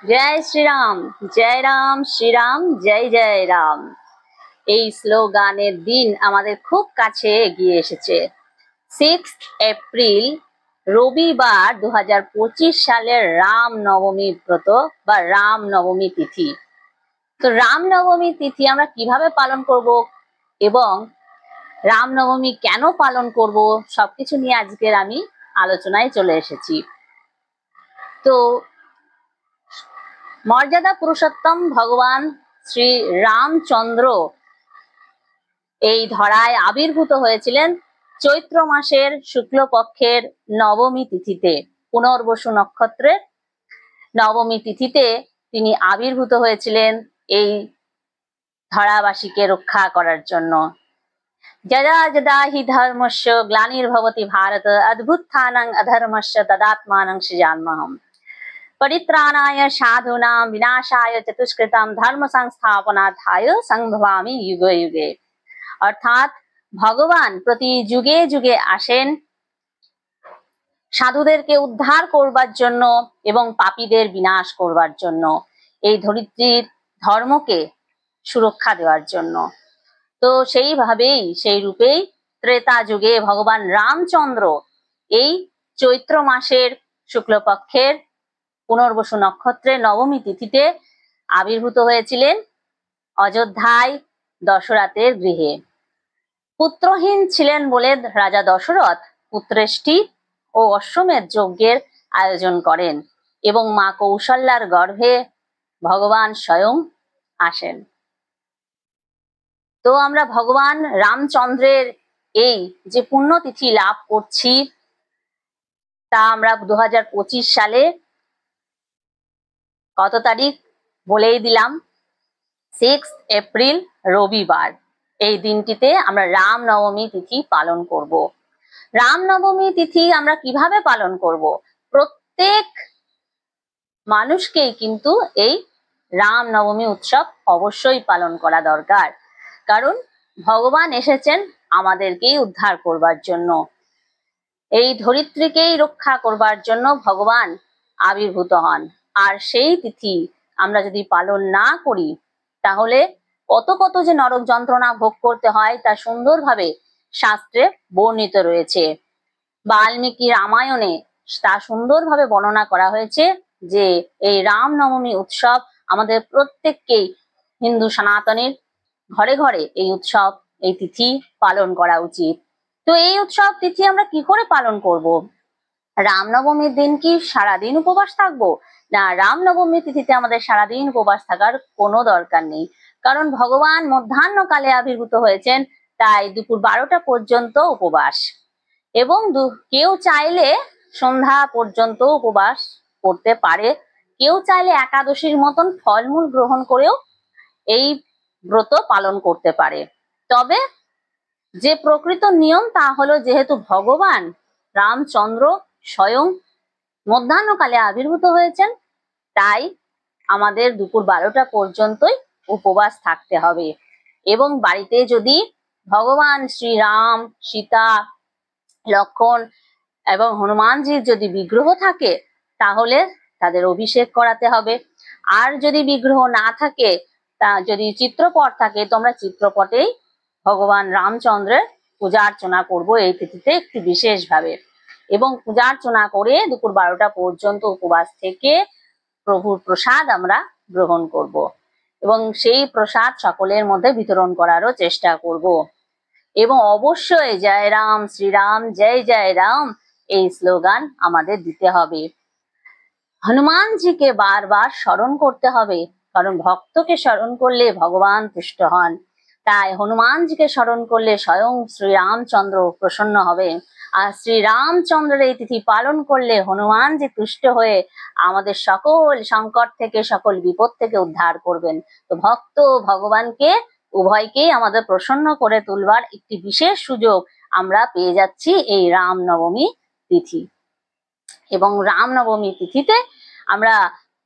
जय श्री राम श्री राम जय जय राम। এই স্লোগানের দিন আমাদের খুব কাছে এগিয়ে এসেছে। 6 এপ্রিল রবিবার 2025 সালের রাম নবমী ব্রত বা রাম নবমী তিথি। তো রাম নবমী তিথি আমরা কিভাবে পালন করব এবং রাম নবমী কেন পালন করব সবকিছু নিয়ে আজকের আমি আলোচনায় চলে এসেছি। তো মর্যাদা পুরুষোত্তম ভগবান শ্রী রামচন্দ্র এই ধরায় আবির্ভূত হয়েছিলেন চৈত্র মাসের শুক্লপক্ষের নবমী তিথিতে, পুনর্বসু নক্ষত্রের নবমী তিথিতে তিনি আবির্ভূত হয়েছিলেন এই ধরাবাসীকে রক্ষা করার জন্য। যদা যদা হি ধর্মস্য গ্লানির্ভবতি ভারত অদ্ভুত্থানং অধর্মস্য তদাত্মানং সৃজাম্যহম परित्राणाय साधूनां विनाशाय चतुष्कृतं धर्म संस्थापनार्थाय संभवामि युगे युगे। অর্থাৎ ভগবান প্রতি যুগে যুগে আসেন সাধুদেরকে উদ্ধার করবার জন্য এবং পাপীদের বিনাশ করবার জন্য, এই ধরিত্রীর ধর্মকে সুরক্ষা দেওয়ার জন্য। তো সেইভাবেই সেই রূপেই ত্রেতা যুগে ভগবান রামচন্দ্র এই চৈত্র মাসের শুক্লপক্ষের পুনর্বসু নক্ষত্রে নবমী তিথিতে আবির্ভূত হয়েছিলেন অযোধ্যায় দশরথের গৃহে। পুত্রহীন ছিলেন বলে রাজা দশরথ পুত্রেষ্টি ও অশ্বমেধ যজ্ঞের আয়োজন করেন এবং মা কৌশল্যার গর্ভে ভগবান স্বয়ং আসেন। তো আমরা ভগবান রামচন্দ্রের এই যে পুণ্যতিথি লাভ করছি তা আমরা 2025 সালে কত তারিখ বলেই দিলাম, 6 এপ্রিল রবিবার। এই দিনটিতে আমরা রাম নবমী তিথি পালন করব। রাম নবমী তিথি আমরা কিভাবে পালন করব? প্রত্যেক মানুষকেই কিন্তু এই রাম নবমী উৎসব অবশ্যই পালন করা দরকার, কারণ ভগবান এসেছেন আমাদেরকেই উদ্ধার করবার জন্য, এই ধরিত্রীকেই রক্ষা করবার জন্য ভগবান আবির্ভূত হন। আর সেই তিথি আমরা যদি পালন না করি তাহলে কত কত যে নরক যন্ত্রণা ভোগ করতে হয় তা সুন্দরভাবে শাস্ত্রে বর্ণিত রয়েছে। বাল্মীকি রামায়ণে তা সুন্দরভাবে বর্ণনা করা হয়েছে যে এই রাম নবমী উৎসব আমাদের প্রত্যেককেই হিন্দু সনাতনীর ঘরে ঘরে এই উৎসব, এই তিথি পালন করা উচিত। তো এই উৎসব তিথি আমরা কি করে পালন করব? রামনবমীর দিন কি সারাদিন উপবাস থাকবো? না, রামনবমী তিথিতে আমাদের সারাদিন উপবাস থাকার কোনো দরকার নেই, কারণ ভগবান মধ্যাহ্নকালে আবির্ভূত হয়েছেন, তাই দুপুর 12টা পর্যন্ত উপবাস। এবং কেউ চাইলে সন্ধ্যা পর্যন্ত উপবাস করতে পারে, কেউ চাইলে একাদশীর মতন ফলমূল গ্রহণ করেও এই ব্রত পালন করতে পারে। তবে যে প্রকৃত নিয়ম তা হলো, যেহেতু ভগবান রামচন্দ্র স্বয়ং মধ্যাহ্নকালে আবির্ভূত হয়েছেন, তাই আমাদের দুপুর 12টা পর্যন্তই উপবাস থাকতে হবে। এবং বাড়িতে যদি ভগবান শ্রীরাম, সীতা, লক্ষণ এবং হনুমানজির যদি বিগ্রহ থাকে তাহলে তাদের অভিষেক করাতে হবে। আর যদি বিগ্রহ না থাকে, তা যদি চিত্রপট থাকে, তোমরা চিত্রপটেই ভগবান রামচন্দ্রের পূজা অর্চনা করবো এই তিথিতে একটু বিশেষভাবে। এবং পূজা অর্চনা করে দুপুর 12টা পর্যন্ত উপবাস থেকে প্রভুর প্রসাদ আমরা গ্রহণ করব এবং সেই প্রসাদ সকলের মধ্যে বিতরণ করারও চেষ্টা করব। এবং অবশ্যই জয় রাম শ্রীরাম জয় জয় রাম এই স্লোগান আমাদের দিতে হবে। হনুমানজিকে বারবার স্মরণ করতে হবে, কারণ ভক্তকে স্মরণ করলে ভগবান তুষ্ট হন। তাই হনুমানজিকে স্মরণ করলে স্বয়ং শ্রীরামচন্দ্র প্রসন্ন হবে। আর শ্রীরামচন্দ্রের এই তিথি পালন করলে হনুমানজি তুষ্ট হয়ে আমাদের সকল সংকট থেকে, সকল বিপদ থেকে উদ্ধার করবেন। তো ভক্ত ভগবানকে উভয়কেই আমাদের প্রসন্ন করে তুলবার একটি বিশেষ সুযোগ আমরা পেয়ে যাচ্ছি এই রাম নবমী তিথি। এবং রাম নবমী তিথিতে আমরা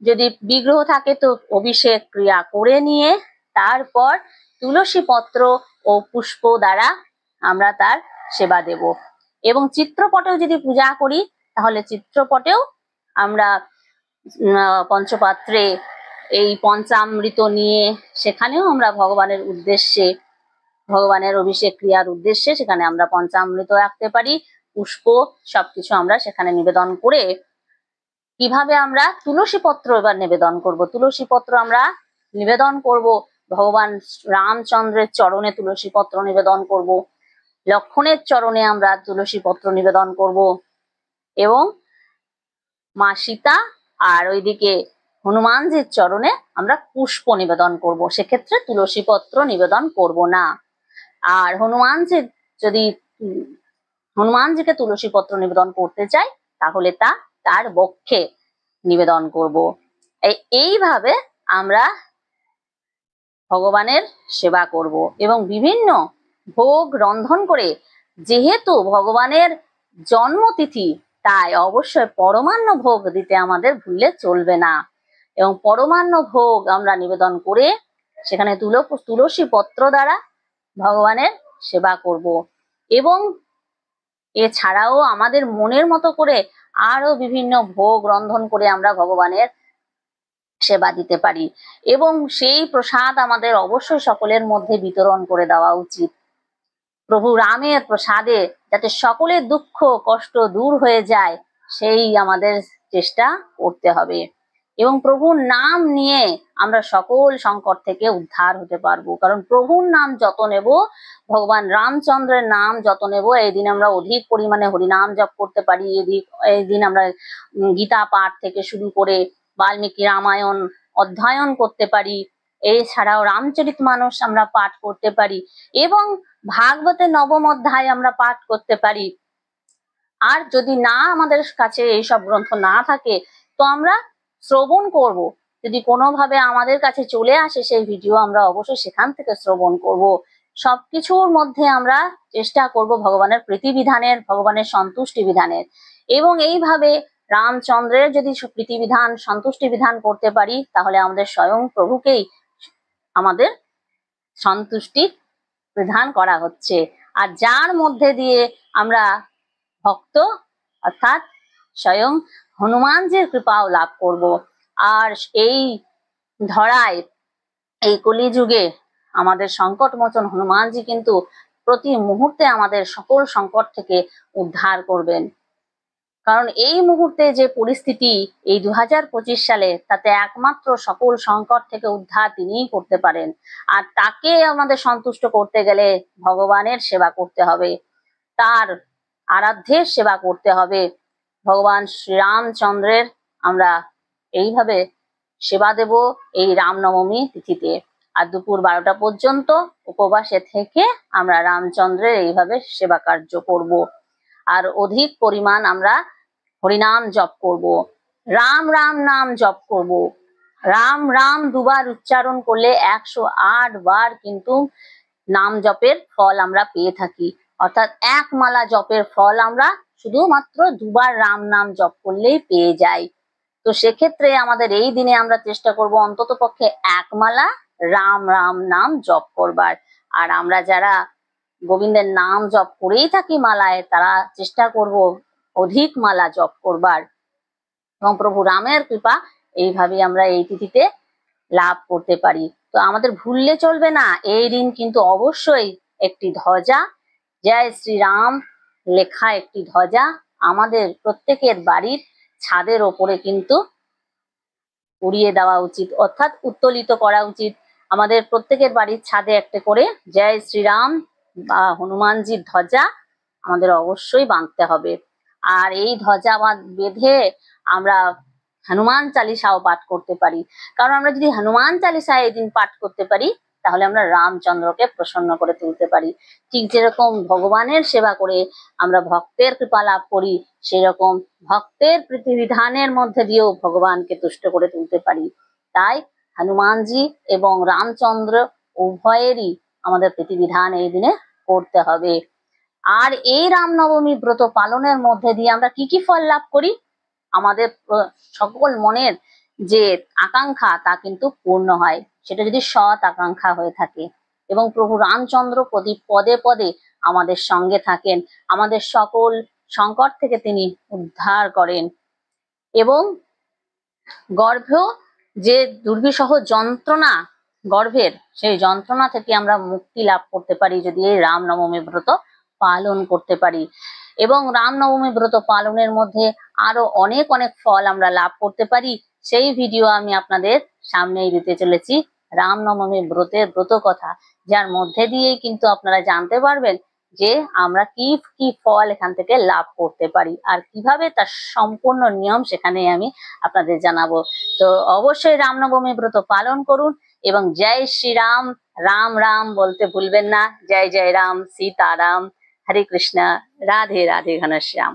যদি বিগ্রহ থাকে তো অভিষেক ক্রিয়া করে নিয়ে তারপর তুলসী পত্র ও পুষ্প দ্বারা আমরা তার সেবা দেব। এবং চিত্রপটেও যদি পূজা করি তাহলে চিত্রপটেও আমরা পঞ্চপাত্রে এই পঞ্চামৃত নিয়ে সেখানেও আমরা ভগবানের উদ্দেশ্যে, ভগবানের অভিষেক ক্রিয়ার উদ্দেশ্যে সেখানে আমরা পঞ্চামৃত রাখতে পারি, পুষ্প সবকিছু আমরা সেখানে নিবেদন করে কিভাবে আমরা তুলসী পত্র এবার নিবেদন করব। তুলসী পত্র আমরা নিবেদন করব ভগবান রামচন্দ্রের চরণে, তুলসী পত্র নিবেদন করব, লক্ষণের চরণে আমরা তুলসী পত্র নিবেদন করব, এবং মা সীতা আর ওইদিকে হনুমানজির চরণে আমরা পুষ্প নিবেদন করব। সেক্ষেত্রে তুলসী পত্র নিবেদন করব না। আর হনুমানজিকে তুলসী পত্র নিবেদন করতে চাই তাহলে তার বক্ষে নিবেদন করব। এইভাবে আমরা ভগবানের সেবা করব এবং বিভিন্ন ভোগ রন্ধন করে, যেহেতু ভগবানের জন্মতিথি তাই অবশ্যই পরমান্ন ভোগ দিতে আমাদের ভুললে চলবে না। এবং পরমান্ন ভোগ আমরা নিবেদন করে সেখানে তুলসী পত্র দ্বারা ভগবানের সেবা করব। এবং এছাড়াও আমাদের মনের মতো করে আরো বিভিন্ন ভোগ রন্ধন করে আমরা ভগবানের সেবা দিতে পারি, এবং সেই প্রসাদ আমাদের অবশ্যই সকলের মধ্যে বিতরণ করে দেওয়া উচিত। প্রভু রামের প্রসাদে যাতে সকলের দুঃখ কষ্ট দূর হয়ে যায় সেই আমাদের চেষ্টা করতে হবে, এবং প্রভুর নাম নিয়ে আমরা সকল সংকট থেকে উদ্ধার হতে পারবো। কারণ প্রভুর নাম যত নেব, ভগবান রামচন্দ্রের নাম যত নেব, এই দিন আমরা অধিক পরিমাণে হরিনাম জপ করতে পারি। এই দিন আমরা গীতা পাঠ থেকে শুরু করে বাল্মীকি রামায়ণ অধ্যয়ন করতে পারি। এছাড়াও রামচরিতমানস আমরা পাঠ করতে পারি, এবং ভাগবতের নবম অধ্যায় আমরা পাঠ করতে পারি। আর যদি না আমাদের কাছে এইসব গ্রন্থ না থাকে তো আমরা শ্রবণ করব। যদি কোনোভাবে আমাদের কাছে চলে আসে সেই ভিডিও, আমরা অবশ্যই সেখান থেকে শ্রবণ করব। সবকিছুর মধ্যে আমরা চেষ্টা করব ভগবানের প্রীতিবিধানের, ভগবানের সন্তুষ্টি বিধানের, এবং এইভাবে রামচন্দ্রের যদি প্রীতিবিধান সন্তুষ্টি বিধান করতে পারি তাহলে আমাদের স্বয়ং প্রভুকেই আমাদের সন্তুষ্টি বিধান করা হচ্ছে। আর যার মধ্যে দিয়ে আমরা ভক্ত অর্থাৎ স্বয়ং হনুমানজির কৃপাও লাভ করব। আর এই ধরায়, এই কলিযুগে আমাদের সংকট মোচন হনুমানজি কিন্তু প্রতি মুহূর্তে আমাদের সকল সংকট থেকে উদ্ধার করবেন। কারণ এই মুহূর্তে যে পরিস্থিতি এই 2025 সালে, তাতে একমাত্র সকল সংকট থেকে উদ্ধার তিনিই করতে পারেন। আর তাকে আমাদের সন্তুষ্ট করতে গেলে ভগবানের সেবা করতে হবে, তার আরাধ্যের সেবা করতে হবে। ভগবান শ্রীরামচন্দ্রের আমরা এইভাবে সেবা দেব এই রামনবমী তিথিতে। আর দুপুর 12টা পর্যন্ত উপবাসে থেকে আমরা রামচন্দ্রের এইভাবে সেবা কার্য করব। আর অধিক পরিমাণ আমরা হরিনাম জপ করব, রাম রাম নাম জপ করব। রাম রাম দুবার উচ্চারণ করলে 108 বার কিন্তু নাম জপের ফল আমরা পেয়ে থাকি। অর্থাৎ এক মালা জপের ফল আমরা শুধুমাত্র দুবার রাম নাম জপ করলেই পেয়ে যাই। তো সেক্ষেত্রে আমাদের এই দিনে আমরা চেষ্টা করব অন্তত পক্ষে এক মালা রাম রাম নাম জপ করবার। আর আমরা যারা গোবিন্দের নাম জপ করেই থাকি মালায়, তারা চেষ্টা করব অধিক মালা জপ করবার, এবং প্রভু রামের কৃপা এইভাবে আমরা এই তিথিতে লাভ করতে পারি। তো আমাদের ভুললে চলবে না, এই দিন কিন্তু অবশ্যই একটি ধ্বজা, জয় শ্রীরাম লেখা একটি ধ্বজা আমাদের প্রত্যেকের বাড়ির ছাদের ওপরে কিন্তু উড়িয়ে দেওয়া উচিত, অর্থাৎ উত্তোলিত করা উচিত। আমাদের প্রত্যেকের বাড়ির ছাদে একটা করে জয় শ্রীরাম বা হনুমানজির ধ্বজা আমাদের অবশ্যই বাঁধতে হবে। আর এই ধ্বজা বেঁধে আমরা হনুমান চালিসাও পাঠ করতে পারি। কারণ আমরা যদি হনুমান চালিসা এই দিন পাঠ করতে পারি তাহলে আমরা রামচন্দ্রকে প্রসন্ন করে তুলতে পারি। ঠিক যেরকম ভগবানের সেবা করে আমরা ভক্তের কৃপা লাভ করি, সেরকম ভক্তের প্রীতিবিধানের মধ্যে দিয়েও ভগবানকে তুষ্ট করে তুলতে পারি। তাই হনুমানজি এবং রামচন্দ্র উভয়েরই আমাদের প্রীতিবিধান এই দিনে করতে হবে। আর এই রামনবমী ব্রত পালনের মধ্যে দিয়ে আমরা কি কি ফল লাভ করি? আমাদের সকল মনের যে আকাঙ্ক্ষা তা কিন্তু পূর্ণ হয়, সেটা যদি সৎ আকাঙ্ক্ষা হয়ে থাকে। এবং প্রভু রামচন্দ্র প্রতি পদে পদে আমাদের সঙ্গে থাকেন, আমাদের সকল সংকট থেকে তিনি উদ্ধার করেন। এবং গর্ভ যে দুর্বিষহ যন্ত্রণা, গর্ভের সেই যন্ত্রণা থেকে আমরা মুক্তি লাভ করতে পারি যদি এই রামনবমী ব্রত পালন করতে পারি। এবং রামনবমী ব্রত পালনের মধ্যে আরো অনেক অনেক ফল আমরা লাভ করতে পারি, সেই ভিডিও আমি আপনাদের সামনেই দিতে চলেছি। রামনবমী ব্রতের ব্রত কথা, যার মধ্যে দিয়েই কিন্তু আপনারা জানতে পারবেন যে আমরা কি কি ফল এখান থেকে লাভ করতে পারি আর কিভাবে তার সম্পূর্ণ নিয়ম সেখানে আমি আপনাদের জানাবো। তো অবশ্যই রামনবমী ব্রত পালন করুন এবং জয় শ্রীরাম, রাম রাম বলতে ভুলবেন না। জয় জয় রাম, সীতারাম, হরে কৃষ্ণা, রাধে রাধে, ঘনশ্যাম।